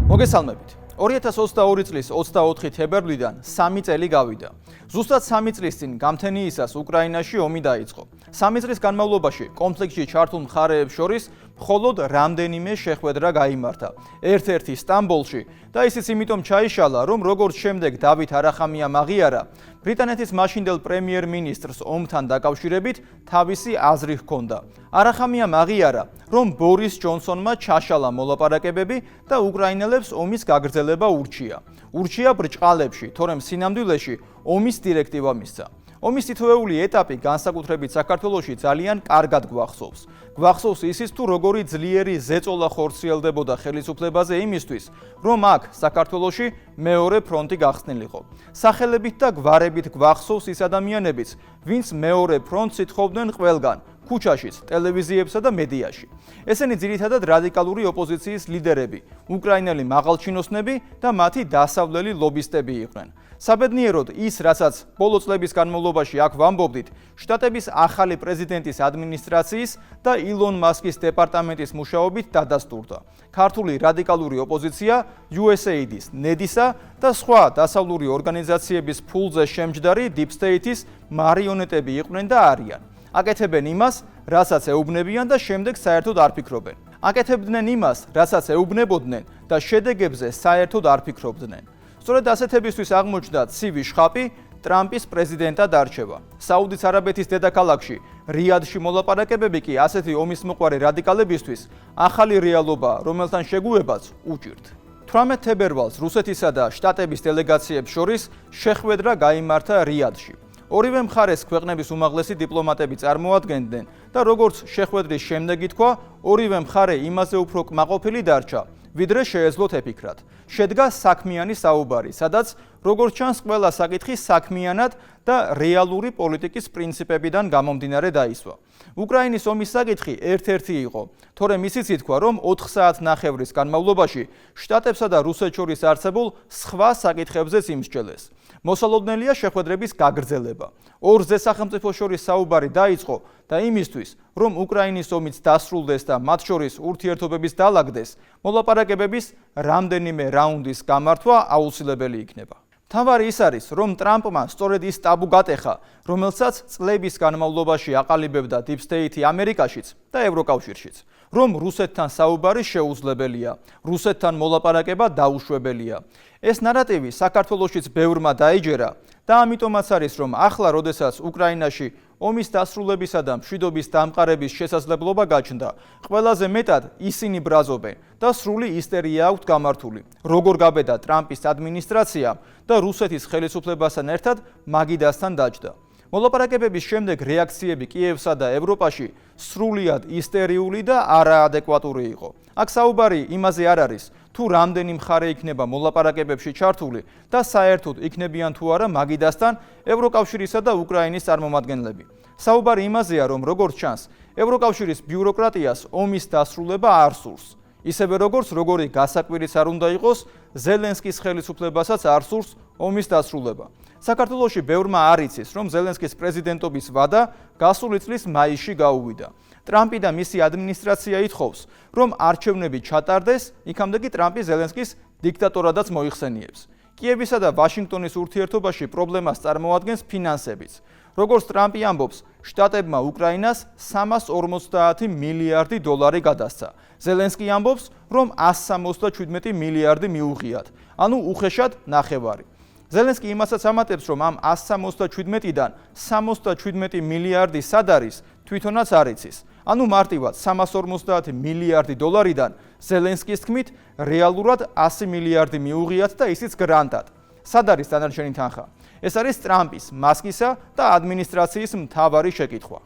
მოგესალმებით. 2022 წლის 24 თებერვლიდან 3 წელი გავიდა. ზუსტად 3 წლის წინ გამთენიისას უკრაინაში ომი დაიწყო. 3 წლის განმავლობაში კონფლიქტში ჩართულ მხარეებს შორის მხოლოდ რამდენიმე შეხვედრა გაიმართა. ერთ-ერთი სტამბოლში და ისიც იმიტომ ჩაიშალა, რომ როგორც შემდეგ დავით არახამიამ აღიარა, ბრიტანეთის მაშინდელ პრემიერ-მინისტრს ომთან დაკავშირებით თავისი აზრი ჰქონდა. არახამიამ აღიარა, რომ ბორის ჯონსონმა ჩაშალა მოლაპარაკებები და უკრაინელებს ომის გაგრძელება ურჩია. ურჩია ბრჭყალებში, თორემ სინამდვილეში ომის დირექტივა მისცა. ომის თითოეული ეტაპი განსაკუთრებით საქართველოში ძალიან კარგად გვახსოვს. გვახსოვს ისიც თუ როგორი ძლიერი ზეწოლა ხორციელდებოდა ხელისუფლებაზე იმისთვის, რომ აქ საქართველოში მეორე ფრონტი გახსნილიყო. სახელებით და გვარებით გვახსოვს ის ადამიანებიც, ვინც მეორე ფრონტს ითხოვდნენ ყველგან, ქუჩაშიც, ტელევიზიებსა და მედიაში. ესენი ძირითადად რადიკალური ოპოზიციის ლიდერები, უკრაინელი მაღალჩინოსნები და მათი დასავლელი ლობისტები იყვნენ. საბედნიეროდ ის, რასაც ბოლო წლების განმავლობაში აქ ვამბობდით, შტატების ახალი პრეზიდენტის ადმინისტრაციის და ილონ მასკის დეპარტამენტის მუშაობით დადასტურდა. ქართული რადიკალური ოპოზიცია USAID-ის, NED-ისა და სხვა დასავლური ორგანიზაციების ფულზე შემჯდარი Deep State-ის მარიონეტები იყვნენ და არიან. აკეთებენ იმას, რასაც ეუბნებიან და შემდეგ საერთოდ არ ფიქრობენ. აკეთებდნენ იმას, რასაც ეუბნებოდნენ და შედეგებზე საერთოდ არ ფიქრობდნენ. სწორედ ასეთებისთვის აღმოჩნდა ცივი შხაპი ტრამპის პრეზიდენტად არჩევა. საუდის არაბეთის დედაქალაქში, რიადში მოლაპარაკებები კი ასეთი ომისმოყვარე რადიკალებისთვის ახალი რეალობაა, რომელთან შეგუებაც უჭირთ. 18 თებერვალს რუსეთისა და შტატების დელეგაციებს შორის შეხვედრა გაიმართა რიადში. ორივე მხარეს ქვეყნების უმაღლესი დიპლომატები წარმოადგენდნენ და როგორც შეხვედრის შემდეგ ითქვა, ორივე მხარე იმაზე უფრო კმაყოფილი დარჩა, ვიდრე შეეძლოთ ეფიქრათ. შედგა საქმიანი საუბარი, სადაც როგორც ჩანს ყველა საკითხი საქმიანად და რეალური პოლიტიკის პრინციპებიდან გამომდინარე დაისვა. უკრაინის ომის საკითხი ერთ-ერთი იყო, თორემ ისიც ითქვა, რომ 4 საათნახევრის განმავლობაში შტატებსა და რუსეთს შორის არსებულ სხვა საკითხებზეც იმსჯელეს. მოსალოდნელია შეხვედრების გაგრძელება. ორზე სახელმწიფოს შორის საუბარი დაიწყო და იმისთვის, რომ უკრაინის ომიც დასრულდეს და მათ შორის ურთიერთობების დალაგდეს, მოლაპარაკებების რამდენიმე რაუნდის გამართვა აუცილებელი იქნება. თავარი ის არის, რომ ტრამპმა სწორედ ის ტაბუ გატეხა, რომელსაც წლების განმავლობაში აყალიბებდა Deep State ამერიკაშიც და ევროკავშირშიც, რომ რუსეთთან საუბარი შეუძლებელია, რუსეთთან მოლაპარაკება დაუშვებელია. ეს ნარატივი საქართველოშიც ბევრმა დაიჯერა და ამიტომაც არის, რომ ახლა, როდესაც უკრაინაში ომის დასრულებისა და მშვიდობის დამყარების შესაძლებლობა გაჩნდა, ყველაზე მეტად ისინი ბრაზობენ და სრული ისტერია აქვთ გამართული. როგორ გაბედა ტრამპის ადმინისტრაცია და რუსეთის ხელისუფლებასთან ერთად მაგიდასთან დაჯდა. მოლაპარაკებების შემდეგ რეაქციები კიევსა და ევროპაში სრულიად ისტერიული და არაადეკვატური იყო. აქ საუბარი იმაზე არ არის, თუ რამდენი მხარე იქნება მოლაპარაკებებში ჩართული და საერთოდ იქნებიან თუ არა მაგიდასთან ევროკავშირისა და უკრაინის წარმომადგენლები. საუბარი იმაზეა, რომ როგორც ჩანს, ევროკავშირის ბიუროკრატიას ომის დასრულება არ სურს. ისევე როგორი გასაკვირიც არ უნდა იყოს, ზელენსკის ხელისუფლებასაც არ სურს ომის დასრულება. საქართველოში ბევრმა არ იცის, რომ ზელენსკის პრეზიდენტობის ვადა გასული წლის მაისში გაუვიდა. ტრამპი და მისი ადმინისტრაცია ითხოვს, რომ არჩევნები ჩატარდეს, იქამდე კი ტრამპი ზელენსკის დიქტატორადაც მოიხსენიებს. კიევისა და ვაშინგტონის ურთიერთობაში პრობლემას წარმოადგენს ფინანსებიც. როგორც ტრამპი ამბობს, შტატებმა უკრაინას 350 მილიარდი დოლარი გადასცა. ზელენსკი ამბობს, რომ 177 მილიარდი მიუღიათ, ანუ უხეშად ნახევარი. ზელენსკი იმასაც ამატებს, რომ ამ 177-დან 77 მილიარდი სად არის, თვითონაც არ იცის. ანუ მარტივად 350 მილიარდი დოლარიდან ზელენსკის თქმით, რეალურად 100 მილიარდი მიუღიათ და ისიც გრანტად. სად არის დანარჩენი თანხა? ეს არის ტრამპის, მასკისა და ადმინისტრაციის მთავარი შეკითხვა.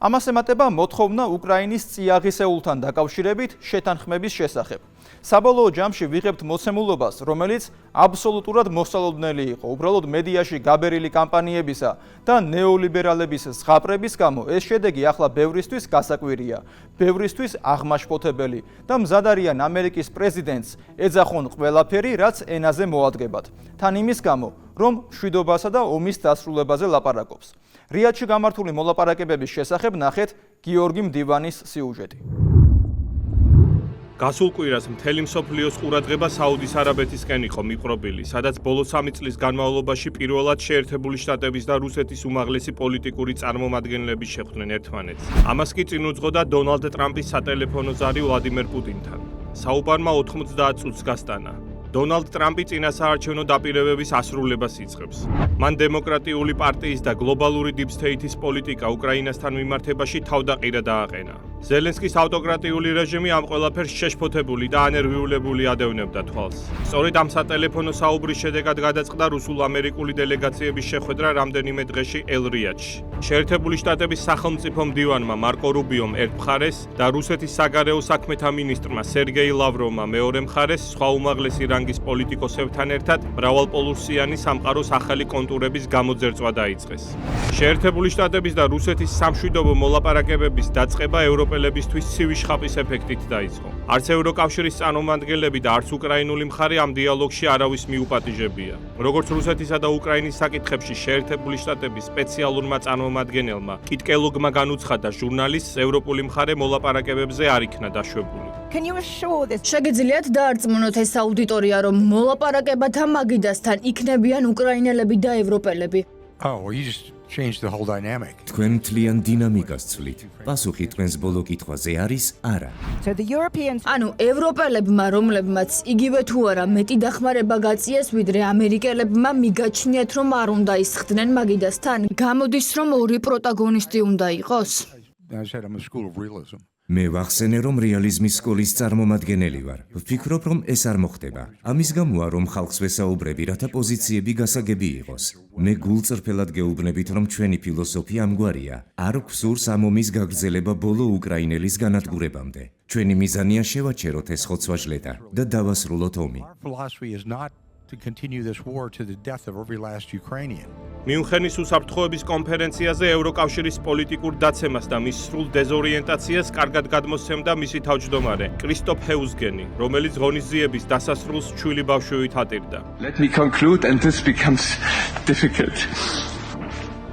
ამას ემატება მოთხოვნა უკრაინის წიაღისეულთან დაკავშირებით შეთანხმების შესახებ. საბოლოო ჯამში ვიღებთ მოცემულობას, რომელიც აბსოლუტურად მოსალოდნელი იყო. უბრალოდ მედიაში გაბერილი კამპანიებისა და ნეოლიბერალების ზღაპრების გამო ეს შედეგი ახლა ბევრისთვის გასაკვირია, ბევრისთვის აღმაშფოთებელი და მზად არიან ამერიკის პრეზიდენტს ეძახონ ყველაფერი, რაც ენაზე მოადგებათ. თან იმის გამო, რომ მშვიდობასა და ომის დასრულებაზე ლაპარაკობს. რიადში გამართული მოლაპარაკებების შესახებ ნახეთ გიორგი მდივანის სიუჟეტი. გასულ კვირას მთელი მსოფლიოს ყურადღება საუდის არაბეთისკენ იყო მიყრობილი, სადაც ბოლო 3 წლის განმავლობაში პირველად შეერთებული შტატების და რუსეთის უმაღლესი პოლიტიკური წარმომადგენლები შეხვდნენ ერთმანეთს. ამას კი წინ უძღოდა დონალდ ტრამპის სატელეფონო ზარი ვლადიმერ პუტინთან. საუბარმა 90 წუთს გასტანა. დონალდ ტრამპი წინასაარჩევნო დაპირებების ასრულებას იწყებს. მან დემოკრატიული პარტიის და გლობალური დიპ სტეითის პოლიტიკა უკრაინასთან მიმართებაში თავდაყირა დააყენა. ზელენსკის ავტოკრატიული რეჟიმი ამ ყველაფერს შეშფოთებული და ანერვიულებული ადევნებდა თვალს. სწორედ ამ სატელეფონო საუბრის შედეგად გადაწყდა რუსულ-ამერიკული დელეგაციების შეხვედრა რამდენიმე დღეში ელ-რიადში. შეერთებული შტატების სახელმწიფო მდივანმა მარკო რუბიომ ერთ მხარეს და რუსეთის საგარეო საქმეთა მინისტრმა სერგეი ლავროვმა მეორე მხარეს სხვა უმაღლესი რანგის პოლიტიკოსებთან ერთად მრავალპოლუსიანი სამყაროს ახალი კონტურების გამოძერწვა დაიწყეს. შეერთებული შტატების და რუსეთის სამშვიდობო მოლაპარაკებების დაწყება ევროპელებისთვის ცივი შხაპის ეფექტით დაიწყო. არც ევროკავშირის წარმომადგენლები და არც უკრაინული მხარე ამ დიალოგში არავის მიუპატიჟებია. როგორც რუსეთისა და უკრაინის საკითხებში შეერთებული შტატების სპეციალურმა წარმომადგენელმა კიტკელოგმა განუცხადა, ჟურნალისტს ევროპული მხარე მოლაპარაკებებზე არ იქნა დაშვებული. შეგიძლიათ დაარწმუნოთ ეს აუდიტორია, რომ მოლაპარაკებათა მაგიდასთან იქნებიან უკრაინელები და ევროპელები. თქვენ მთლიან დინამიკას ცვლით. პასუხი თქვენს ბოლო კითხვაზე არის არა. ანუ ევროპელებმა, რომლებმაც იგივე თუ არა მეტი დახმარება გაწიეს, ვიდრე ამერიკელებმა მიგაჩნიათ, რომ არ უნდა ისხდნენ მაგიდასთან, გამოდის, რომ ორი პროტაგონისტი უნდა იყოს. მე ვახსენე, რომ რეალიზმის სკოლის წარმომადგენელი ვარ. ვფიქრობ, რომ ეს არ მოხდება. ამის გამოა, რომ ხალხს ვესაუბრები, რათა პოზიციები გასაგები იყოს. მე გულწრფელად გეუბნებით, რომ ჩვენი ფილოსოფია ამგვარია. არ გვსურს ამ ომის გაგრძელება ბოლო უკრაინელის განადგურებამდე. ჩვენი მიზანია შევაჩეროთ ეს ხოცვა-ჟლეტა და დავასრულოთ ომი. მიუნხენის უსაფრთხოების კონფერენციაზე ევროკავშირის პოლიტიკურ დაცემას და მის სრულ დეზორიენტაციას კარგად გადმოსცემდა მისი თავმჯდომარე კრისტოფ ჰეუსგენი, რომელიც ღონისძიების დასასრულს ჩვილი ბავშვივით ატირდა. Let me conclude and this becomes difficult.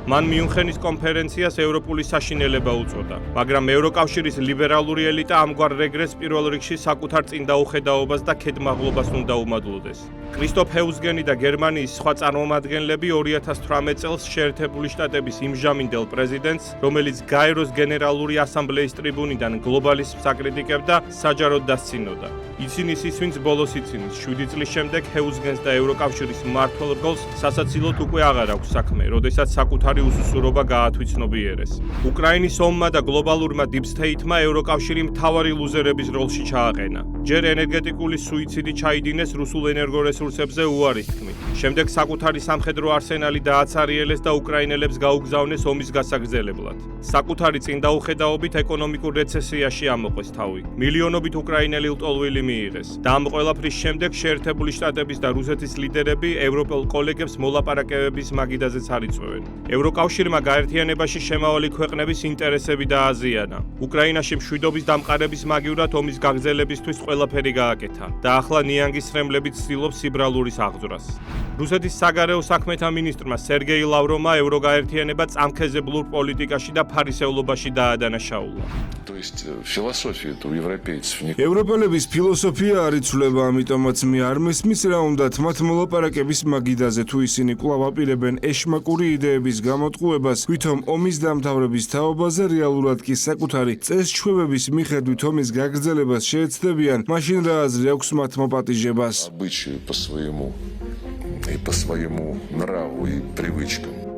მან მიუნხენის კონფერენციას ევროპული საშინელება უწოდა, მაგრამ ევროკავშირის ლიბერალური ელიტა ამგვარ რეგრესს პირველ რიგში საკუთარ წინდაუხედაობას და ქედმაღლობას უნდა უმადლოდეს. კრისტოფ ჰეუსგენი და გერმანიის სხვა წარმომადგენლები 2018 წელს შეერთებული შტატების იმჟამინდელ პრეზიდენტს, რომელიც გაეროს გენერალური ასამბლეის ტრიბუნიდან გლობალიზმს აკრიტიკებდა, საჯაროდ დასცინოდა. ისინი ის, ვინც ბოლოს იცინის 7 წლის შემდეგ ჰეუსგენს და ევროკავშირის მმართველ რგოლს სასაცილოდ უკვე აღარ აქვს საქმე, როდესაც საკუთარი უსუსურობა გაათვითცნობიერეს. უკრაინის ომმა და გლობალურმა დიპ სტეითმა ევროკავშირი მთავარი ლუზერების როლში ჩააყენა. ჯერ ენერგეტიკული სუიციდი ჩაიდინეს რუსულ ენერგორესურსებზე უარის თქმით. შემდეგ საკუთარი სამხედრო არსენალი დააცარიელეს და უკრაინელებს გაუგზავნეს ომის გასაგრძელებლად. საკუთარი წინდაუხედაობით ეკონომიკურ რეცესიაში ამოყვეს თავი. მილიონობით უკრაინელი ლტოლვილი მიიღეს. და ამ ყველაფრის შემდეგ შეერთებული შტატების და რუსეთის ლიდერები ევროპელ კოლეგებს მოლაპარაკებების მაგიდაზეც არ იწვევენ. ევროკავშირმა გაერთიანებაში შემავალი ქვეყნების ინტერესები დააზიანა. უკრაინაში მშვიდობის დამყარების მაგივრად ომის გაგრძელებისთვის ყველაფერი გააკეთა და ახლა ნიანგის რემლებით ცდილობს სიბრალურის აღძვრას. რუსეთის საგარეო საქმეთა მინისტრმა სერგეი ლავროვმა ევროგაერთიანება წამქეზებლურ პოლიტიკაში და ფარისევლობაში დაადანაშაულა. ევროპელების ფილოსოფია არ იცვლება, ამიტომაც მე არ მესმის რა უნდათ მათ მოლაპარაკების მაგიდაზე, თუ ისინი კვლავ აპირებენ ეშმაკური იდეების გამოტყუებას, ვითომ ომის დამთავრების თაობაზე, რეალურად კი საკუთარი წესჩვევების მიხედვით ომის გაგრძელებას შეეცდებიან, მაშინ რა აზრი აქვს მათ მოპატიჟებას?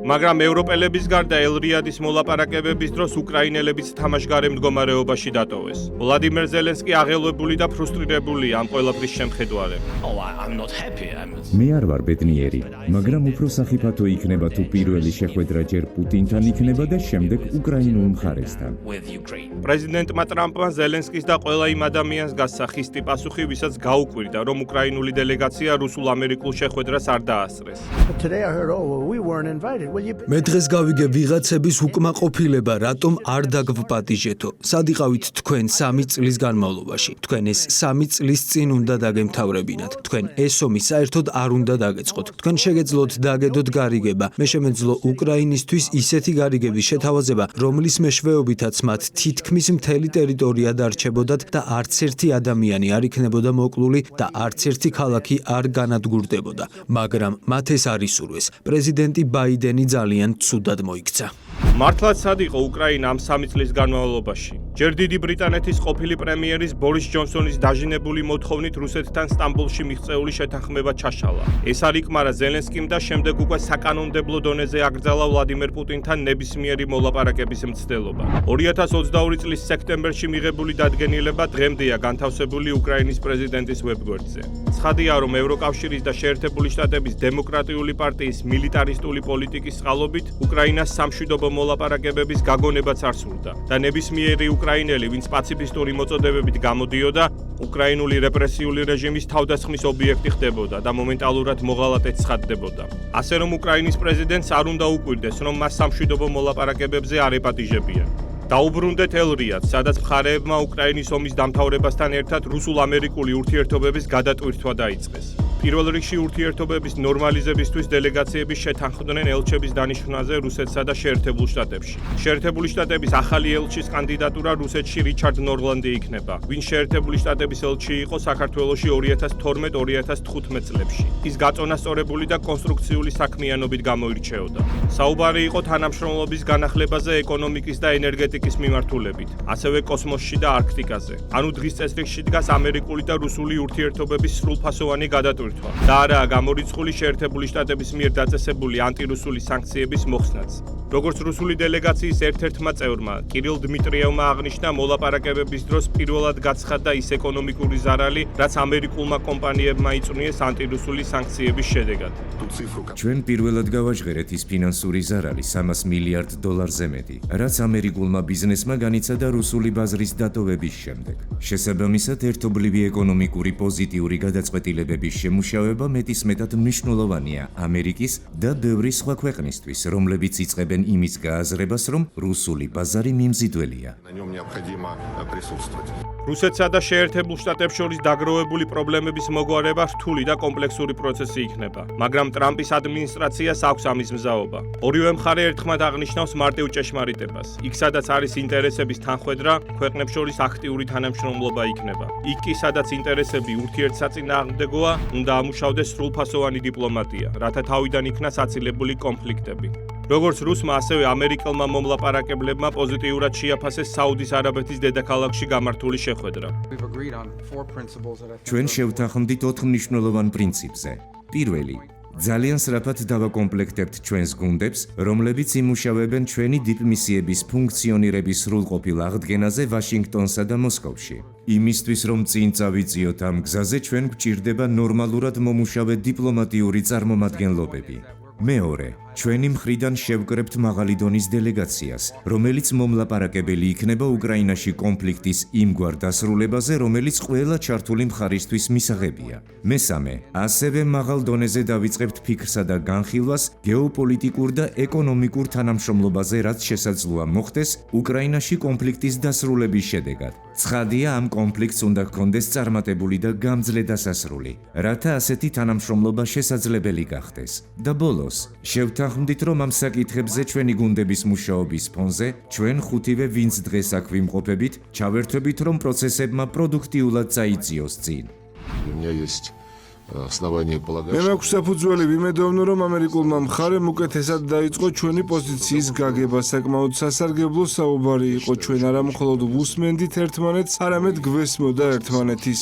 მაგრამ ევროპელების გარდა ელ-რიადის მოლაპარაკებების დროს უკრაინელებიც თამაშგარე მდგომარეობაში დატოვეს. ვლადიმერ ზელენსკი აღელვებული და ფრუსტრირებულია ამ ყველაფრის შემხედვარებით. მე არ ვარ ბედნიერი, მაგრამ უფრო სახიფათო იქნება თუ პირველი შეხვედრა ჯერ პუტინთან იქნება და შემდეგ უკრაინულ მხარესთან. პრეზიდენტმა ტრამპმა ზელენსკის და ყველა იმ ადამიანს გასცა ხისტი პასუხი, ვისაც გაუკვირდა, რომ უკრაინული დელეგაცია რუსულ-ამერიკულ შეხვედრას არ დაასწრეს. მე დღეს გავიგე ვიღაცების უკმაყოფილება რატომ არ დაგვპატიჟეთო. სად იყავით თქვენ 3 წლის განმავლობაში? თქვენ ეს 3 წლის წინ უნდა დაგემთავრებინათ. თქვენ ეს ომი საერთოდ არ უნდა დაგეწყოთ. თქვენ შეგეძლოთ დაგედოთ გარიგება. მე შემეძლო უკრაინისთვის ისეთი გარიგების შეთავაზება, რომლის მეშვეობითაც მათ თითქმის მთელი ტერიტორია დარჩებოდათ და არც ერთი ადამიანი არ იქნებოდა მოკლული და არც ერთი ქალაქი არ განადგურდებოდა. მაგრამ მათ ეს არ ისურვეს. პრეზიდენტი ბაიდენი ძალიან ცუდად მოიქცა. მართლაც სად იყო უკრაინა ამ 3 წლის განმავლობაში? ჯერ დიდი ბრიტანეთის ყოფილი პრემიერის ბორის ჯონსონის დაჟინებული მოთხოვნით რუსეთთან სტამბოლში მიღწეული შეთანხმება ჩაშალა. ეს არ იკმარა ზელენსკიმ და შემდეგ უკვე საკანონმდებლო დონეზე აკრძალა ვლადიმერ პუტინთან ნებისმიერი მოლაპარაკების მცდელობა. 2022 წლის სექტემბერში მიღებული დადგენილება დღემდეა განთავსებული უკრაინის პრეზიდენტის ვებგვერდზე. ცხადია, რომ ევროკავშირის და შეერთებული შტატების დემოკრატიული პარტიის მილიტარისტული პოლიტიკის წყალობით უკრაინას სამშვიდობო მოლაპარაკებების გაგონებაც არ სურდა და ნებისმიერი უკრაინელი, ვინც პაციფისტური მოწოდებებით გამოდიოდა, უკრაინული რეპრესიული რეჟიმის თავდასხმის ობიექტი ხდებოდა და მომენტალურად მოღალატედ ცხადდებოდა. ასე რომ უკრაინის პრეზიდენტს არ უნდა უკვირდეს, რომ მას სამშვიდობო მოლაპარაკებებზე არ ეპატიჟებიან. დაუბრუნდეთ ელრიადს, სადაც მხარეებმა უკრაინის ომის დამთავრებასთან ერთად რუსულ-ამერიკული ურთიერთობების გადატვირთვა დაიწყეს. პირველ რიგში ურთიერთობების ნორმალიზებისთვის დელეგაციები შეთანხმდნენ ელჩების დანიშვნაზე რუსეთსა და შეერთებულ შტატებში. შეერთებული შტატების ახალი ელჩის კანდიდატურა რუსეთში რიჩარდ ნორლანდი იქნება, ვინც შეერთებული შტატების ელჩი იყო საქართველოში 2012-2015 წლებში. ის გაწონასწორებული და კონსტრუქციული საქმიანობით გამოირჩეოდა. საუბარი იყო თანამშრომლობის განახლებაზე ეკონომიკის და ენერგეტიკის მიმართულებით, ასევე კოსმოსში და არქტიკაზე. ანუ დღის წესრიგში დგას ამერიკული და რუსული ურთიერთობების სრულფასოვანი გადატვირთვა. და არაა გამორიცხული შეერთებული შტატების მიერ დაწესებული ანტირუსული სანქციების მოხსნაც. როგორც რუსული დელეგაციის ერთ-ერთმა წევრმა, კირილ დმიტრიევმა აღნიშნა, მოლაპარაკებების დროს პირველად გაცხადდა ის ეკონომიკური ზარალი, რაც ამერიკულმა კომპანიებმა იწვნიეს ანტირუსული სანქციების შედეგად. ჩვენ პირველად გავაჟღერეთ ის ფინანსური ზარალი 300 მილიარდ დოლარზე მეტი, რაც ამერიკულმა ბიზნესმა განიცადა რუსული ბაზრის დატოვების შემდეგ. შესაბამისად, ერთობლივი ეკონომიკური პოზიტიური გადაწყვეტილებების შემუშავება მეტისმეტად მნიშვნელოვანია ამერიკის და ბევრი სხვა ქვეყნისთვის, რომლებიც იწყებენ იმის გააზრებას, რომ რუსული ბაზარი მიმზიდველია. რუსეთსა და შეერთებულ შტატებს შორის დაგროვებული პრობლემების მოგვარება რთული და კომპლექსური პროცესი იქნება, მაგრამ ტრამპის ადმინისტრაციას აქვს ამის მზაობა. ორივე მხარე ერთხმად აღნიშნავს მარტივ ჭეშმარიტებას. იქ, სადაც არის ინტერესების თანხვედრა, ქვეყნებს შორის აქტიური თანამშრომლობა იქნება. იქ კი, სადაც ინტერესები ურთიერთსაწინააღმდეგოა, უნდა ამუშავდეს სრულფასოვანი დიპლომატია, რათა თავიდან იქნას აცილებული კონფლიქტები. როგორც რუსმა, ასევე ამერიკელმა მომლაპარაკებლებმა პოზიტიურად შეაფასეს საუდის არაბეთის დედაქალაქში გამართული შეხვედრა. ჩვენ შევთანხმდით 4 მნიშვნელოვან პრინციპზე. პირველი, ძალიან სწრაფად დავაკომპლექტებთ ჩვენს გუნდებს, რომლებიც იმუშავებენ ჩვენი დიპმისიების ფუნქციონირების სრულყოფილ აღდგენაზე ვაშინგტონსა და მოსკოვში. იმისთვის, რომ წინ წავიწიოთ ამ გზაზე, ჩვენ გვჭირდება ნორმალურად მომუშავე დიპლომატიური წარმომადგენლობები. მეორე, ჩვენი მხრიდან შევკრებთ მაღალი დონის დელეგაციას, რომელიც მომლაპარაკებელი იქნება უკრაინაში კონფლიქტის იმგვარ დასრულებაზე, რომელიც ყველა ჩართული მხარისთვის მისაღებია. მესამე, ასევე მაღალ დონეზე დავიწყებთ ფიქრსა და განხილვას გეოპოლიტიკურ და ეკონომიკურ თანამშრომლობაზე, რაც შესაძლოა მოხდეს უკრაინაში კონფლიქტის დასრულების შედეგად. ცხადია, ამ კონფლიქტს უნდა ჰქონდეს წარმატებული და გამძლე დასასრული, რათა ასეთი თანამშრომლობა შესაძლებელი გახდეს. და ბოლოს, შევთანხმდით, რომ ამ საკითხებზე ჩვენი გუნდების მუშაობის ფონზე, ჩვენ ხუთივე, ვინც დღეს აქ ვიმყოფებით, ჩავერთვებით, რომ პროცესებმა პროდუქტიულად წაიწიოს წინ. მე მაქვს საფუძველი ვიმედოვნო, რომ ამერიკულმა მხარემ უკეთესად დაიწყო ჩვენი პოზიციის გაგება. საკმაოდ სასარგებლო საუბარი იყო. ჩვენ არა მხოლოდ ვუსმენდით ერთმანეთს, არამედ გვესმოდა ერთმანეთის.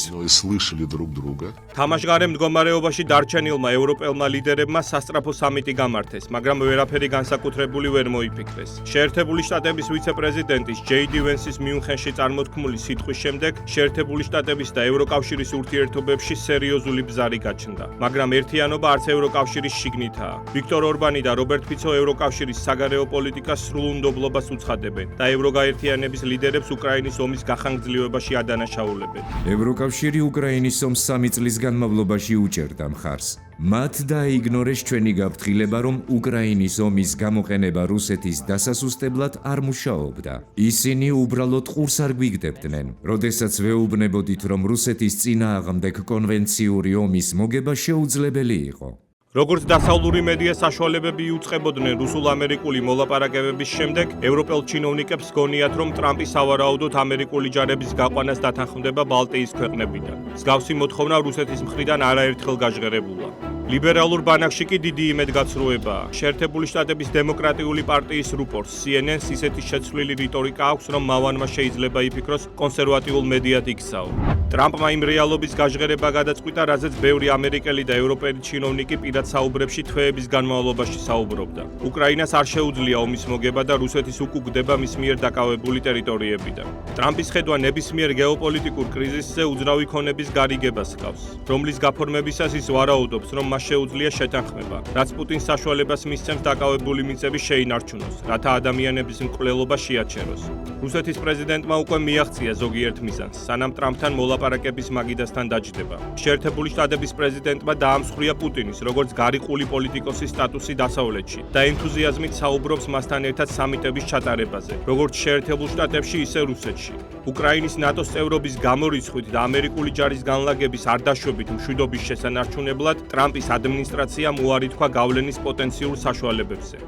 თამაშგარე მდგომარეობაში დარჩენილმა ევროპელმა ლიდერებმა სასწრაფო სამიტი გამართეს, მაგრამ ვერაფერი განსაკუთრებული ვერ მოიფიქრეს. შეერთებული შტატების ვიცე-პრეზიდენტის ჯეი დი ვენსის მიუნხენში წარმოთქმული სიტყვის შემდეგ, შეერთებული შტატების და ევროკავშირის ურთიერთობებში სერიოზული ბზარი გაჩნდა, მაგრამ ერთიანობა არც ევროკავშირის შიგნითაა. ვიქტორ ორბანი და რობერტ ფიცო ევროკავშირის საგარეო პოლიტიკას სრულუნდობლობას უცხადებენ და ევროგაერთიანების ლიდერებს უკრაინის ომის გახანგრძლივებაში ადანაშაულებენ. ევროკავშირი უკრაინის ომს 3 წლის განმავლობაში უჭერდა მხარს. მათ დაიგნორეს ჩვენი გაფრთხილება, რომ უკრაინის ომის გამოყენება რუსეთის დასასუსტებლად არ მუშაობდა. ისინი უბრალოდ ყურს არ გვიგდებდნენ, როდესაც ვეუბნებოდით, რომ რუსეთის წინააღმდეგ კონვენციური ომის მოგება შეუძლებელი იყო. როგორც დასავლური მედია საშუალებები იუწყებოდნენ რუსულ-ამერიკული მოლაპარაკებების შემდეგ, ევროპელ ჩინოვნიკებს გონიათ, რომ ტრამპი სავარაუდოდ ამერიკული ჯარების გაყვანას დათანხმდება ბალტიის ქვეყნებიდან. მსგავსი მოთხოვნა რუსეთის მხრიდან არაერთხელ გაჟღერებულა. ლიბერალურ ბანაკში კი დიდი იმედგაცრუებაა. შეერთებული შტატების დემოკრატიული პარტიის რუპორტს CNN-ს ისეთი შეცვლილი რიტორიკა აქვს, რომ მავანმა შეიძლება იფიქროს კონსერვატიულ მედიად იქცაო. ტრამპმა იმ რეალობის გაჟღერება გადაწყვიტა, რაზეც ბევრი ამერიკელი და ევროპელი ჩინოვნიკი პირად საუბრებში თვეების განმავლობაში საუბრობდა. უკრაინას არ შეუძლია ომის მოგება და რუსეთის უკუგდება მის მიერ დაკავებული ტერიტორიებიდან. ტრამპის ხედვა ნებისმიერ გეოპოლიტიკურ კრიზისზე უძრავი ქონების გარიგებას ჰგავს, რომლის გაფორმებისას ის ვარაუდობს, რომ შეუძლია შეთანხმება, რაც პუტინს საშუალებას მისცემს დაკავებული მიწები შეინარჩუნოს, რათა ადამიანების მკვლელობა შეაჩეროს. რუსეთის პრეზიდენტმა უკვე მიაღწია ზოგიერთ მიზანს, სანამ ტრამპთან მოლაპარაკების მაგიდასთან დაჯდება. შეერთებული შტატების პრეზიდენტმა დაამსხვრია პუტინის, როგორც გარიყული პოლიტიკოსის სტატუსი დასავლეთში და ენთუზიაზმით საუბრობს მასთან ერთად სამიტების ჩატარებაზე, როგორც შეერთებულ შტატებში, ისე რუსეთში. უკრაინის ნატოს წევრობის გამორიცხვით და ამერიკული ჯარის განლაგების არ დაშვებით მშვიდობის შესანარჩუნებლად ტრამპის ადმინისტრაციამ უარი თქვა გავლენის პოტენციურ საშუალებებზე.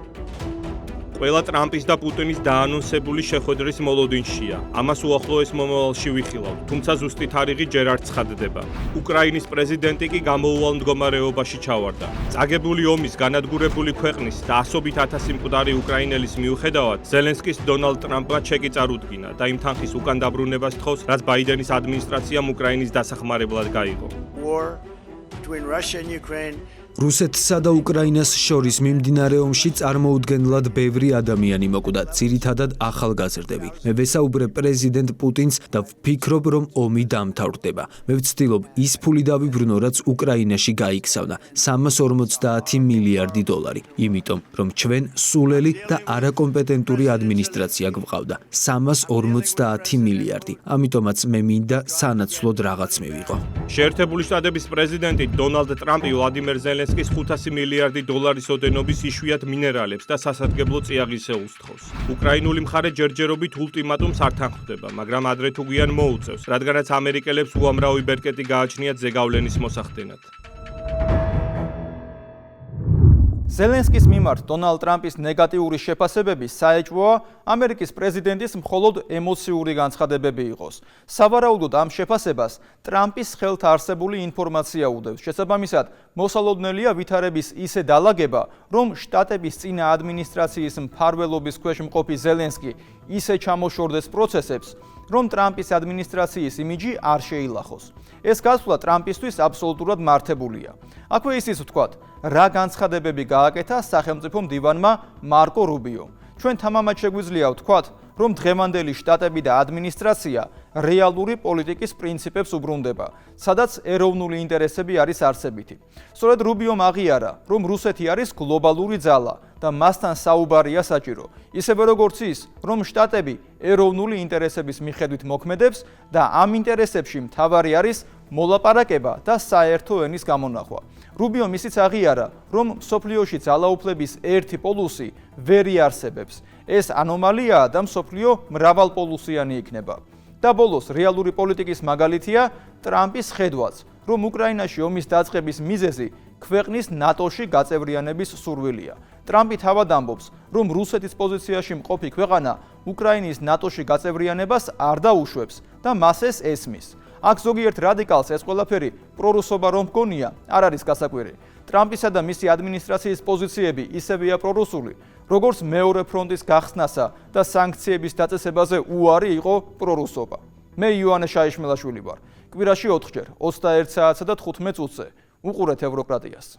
ყველა ტრამპის და პუტინის დაანონსებული შეხვედრის მოლოდინშია. ამას უახლოეს მომავალში ვიხილავთ, თუმცა ზუსტი თარიღი ჯერ არ ცხადდება. უკრაინის პრეზიდენტი კი გამოუვალ მდგომარეობაში ჩავარდა. წაგებული ომის განადგურებული ქვეყნის და ასობით ათასი მკვდარი უკრაინელის მიუხედავად, ზელენსკის დონალდ ტრამპმა ჩეკი წარუდგინა და იმ თანხის უკან დაბრუნებას თხოვს, რაც ბაიდენის ადმინისტრაციამ უკრაინის დასახმარებლად გაიღო. რუსეთსა და უკრაინას შორის მიმდინარე ომში წარმოუდგენლად ბევრი ადამიანი მოკვდა, ძირითადად ახალგაზრდები. მე ვესაუბრებ პრეზიდენტ პუტინს და ვფიქრობ, რომ ომი დამთავრდება. მე ვცდილობ ის ფული დავიბრუნო, რაც უკრაინაში გაიქცავდა, 350 მილიარდი დოლარი. იმიტომ, რომ ჩვენ სულელი და არაკომპეტენტური ადმინისტრაცია გვყავდა, 350 მილიარდი. ამიტომაც მე მინდა სანაცვლოდ რაღაც მივიღო. შეერთებული შტატების პრეზიდენტი დონალდ ტრამპი ვლადიმერ ზელენსკის 500 მილიარდი დოლარის ოდენობის იშვიათ მინერალებს და სასარგებლო წიაღისეულს თხოვს. უკრაინული მხარე ჯერჯერობით ულტიმატუმს არ თანხმდება, მაგრამ ადრე თუ გვიან მოუწევს, რადგანაც ამერიკელებს უამრავი ბერკეტი გააჩნიათ ზეგავლენის მოსახდენად. ზელენსკის მიმართ დონალდ ტრამპის ნეგატიური შეფასებები საეჭვოა ამერიკის პრეზიდენტის მხოლოდ ემოციური განცხადებები იყოს. სავარაუდოდ ამ შეფასებას ტრამპის ხელთ არსებული ინფორმაცია უდევს. შესაბამისად, მოსალოდნელია ვითარების ისე დალაგება, რომ შტატების წინა ადმინისტრაციის მფარველობის ქვეშ მყოფი ზელენსკი ისე ჩამოშორდეს პროცესებს, რომ ტრამპის ადმინისტრაციის იმიჯი არ შეილახოს. ეს გასვლა ტრამპისთვის აბსოლუტურად მართებულია. აქვე ისიც ვთქვათ, რა განცხადებები გააკეთა სახელმწიფო მდივანმა მარკო რუბიომ. ჩვენ თამამად შეგვიძლია ვთქვათ, რომ დღევანდელი შტატები და ადმინისტრაცია რეალური პოლიტიკის პრინციპებს უბრუნდება, სადაც ეროვნული ინტერესები არის არსებითი. სწორედ რუბიომ აღიარა, რომ რუსეთი არის გლობალური ძალა და მასთან საუბარია საჭირო. ისევე როგორც ის, რომ შტატები ეროვნული ინტერესების მიხედვით მოქმედებს და ამ ინტერესებში მთავარი არის მოლაპარაკება და საერთო ენის გამონახვა. რუბიომ ისიც აღიარა, რომ მსოფლიოში ძალაუფლების ერთი პოლუსი ვერ იარსებებს. ეს ანომალიაა და მსოფლიო მრავალპოლუსიანი იქნება. და ბოლოს რეალური პოლიტიკის მაგალითია ტრამპის ხედვაც, რომ უკრაინაში ომის დაწყების მიზეზი ქვეყნის ნატოში გაწევრიანების სურვილია. ტრამპი თავად ამბობს, რომ რუსეთის პოზიციაში მყოფი ქვეყანა უკრაინის ნატოში გაწევრიანებას არ დაუშვებს და მას ეს ესმის. აქ ზოგიერთ რადიკალს ეს ყველაფერი პრორუსობა რომ მგონია, არ არის გასაკვირი. ტრამპისა და მისი ადმინისტრაციის პოზიციები ისევეა პრორუსული, როგორც მეორე ფრონტის გახსნასა და სანქციების დაწესებაზე უარი იყო პრორუსობა. მე იოანე შაიშმელაშვილი ვარ. კვირაში 4 ჯერ 21 საათსა და 15 წუთზე უყურეთ ევროკრატიას.